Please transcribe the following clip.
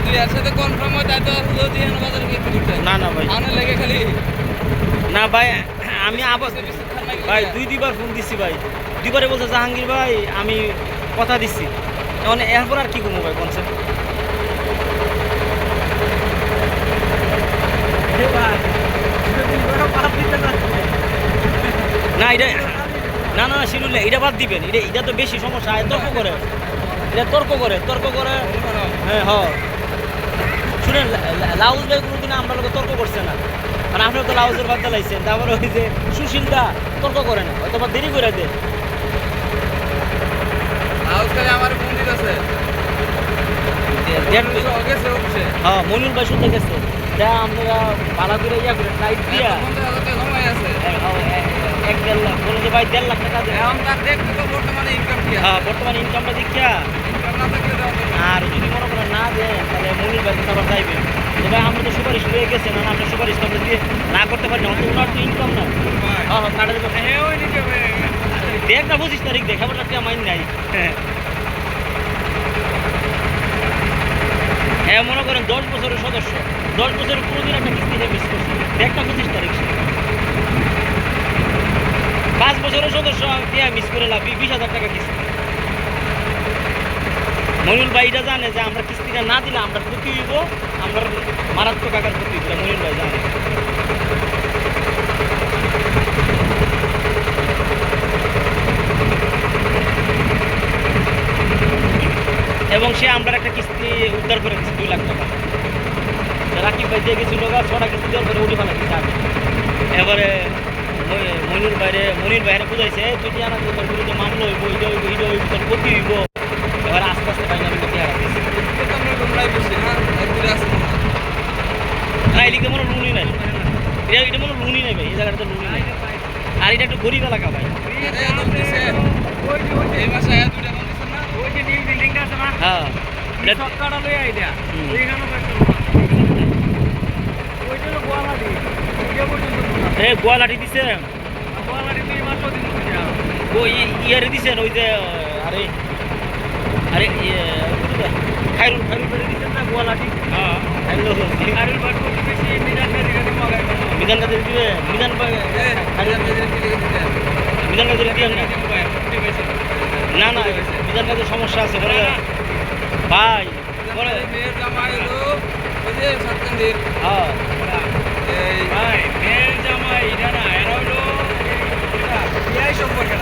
যদি এর সাথে কনফার্ম হয় তাই তো যদি বাজারে গিয়ে ঢুকতে না না ভাই, আনে লেগে খালি না ভাই, আমি আবার ভাই দুইবার ফোন দিচ্ছি ভাই, দুইবারে বলছে জাহাঙ্গীর ভাই আমি কথা দিচ্ছি, এখন এরপর আর কি করবো ভাই কনসেপ্ট? না এটা না না শিরুল এটা বাদ দিবেন, এটা তো বেশি সমস্যা, তর্ক করে, এটা তর্ক করে হ্যাঁ হ্যাঁ শুনেন, লাউজ ভাই কোনোদিন আমরা লোক তর্ক করছে না, মানে আপনারা তো লাউজের বাদ দিলাইছেন, তারপরে ওই যে সুশীলটা তর্ক করে না, হয়তো বা দেরি করে দেয়। হাউস খালি আমার মন্দির আছে হ্যাঁ মনির ভাই শুনতে গেছে, এটা আমরা ভাড়া করে ইয়া করে টাইট দিয়া এক দেড় লাখ বলে যে ভাই 1.5 লাখ টাকা দেয়। এখন তার দেখতে তো বর্তমানে ইনকাম কি হ্যাঁ বর্তমানে ইনকামটা দেখিয়া, ইনকাম না থাকলে আর যদি মনে করেন না দেন তাহলে মনির ভাই আবার যাইবে যে ভাই আমরা তো সুপারিশ হয়ে গেছে, না আমরা সুপারিশ আমরা দিয়ে না করতে পারি না, ওনার তো ইনকাম না। হ্যাঁ হ্যাঁ কাটা দেবে, দেখ না 25 তারিখ দেখ, আবার টাকা মাইন নাই। হ্যাঁ মনে করেন 10 বছরের সদস্য, 10 বছরের কোনোদিন একটা কিস্তি মিস করছে, দেখ না 25 তারিখ 5 বছরের সদস্য মিস করে লাভ 20,000 টাকা কিস্তি। মনির ভাই এটা জানে যে আমরা কিস্তিটা না দিলে আমরা ক্ষতি হইব, আমরা মারাত্মক আকার ক্ষতি হইব, মনির ভাই জানে। এবং সে আমরা একটা কিস্তি উদ্ধার করে দিচ্ছি 2 লাখ টাকা, রাকিব ভাই দিয়ে গেছিল 6টা কিস্তি দেওয়ার পরে উঠে ফেলা দিচ্ছে আগে। এবারে মনির বাইরে বুঝাইছে যদি আনা তোর বিরুদ্ধে মামলা হইব, এটা হইব তোর ক্ষতি হইব। এবার আস্তে আস্তে ভাই আমি ক্ষতি হারাচ্ছি না, এদিকে মনে লুনই নাই, এটা মনে লুনই নাই ভাই, এই জায়গাটা তো লুনই নাই, আর এটা একটু গরিব এলাকা ভাই। হ্যাঁ গোয়ালাটি দিছে, ইয়ারে দিছেন ওই যে আরে আরে খাইরুল বাড়ি দিচ্ছেন না গোয়ালাটি, মিজান কাদের দিবে, মিজান কাদের দিবেন না, না মিজান কাদের সমস্যা আছে বলে ভাই, ভাই মেয়ের জামাই এটা না, এরা হলো সম্পর্কে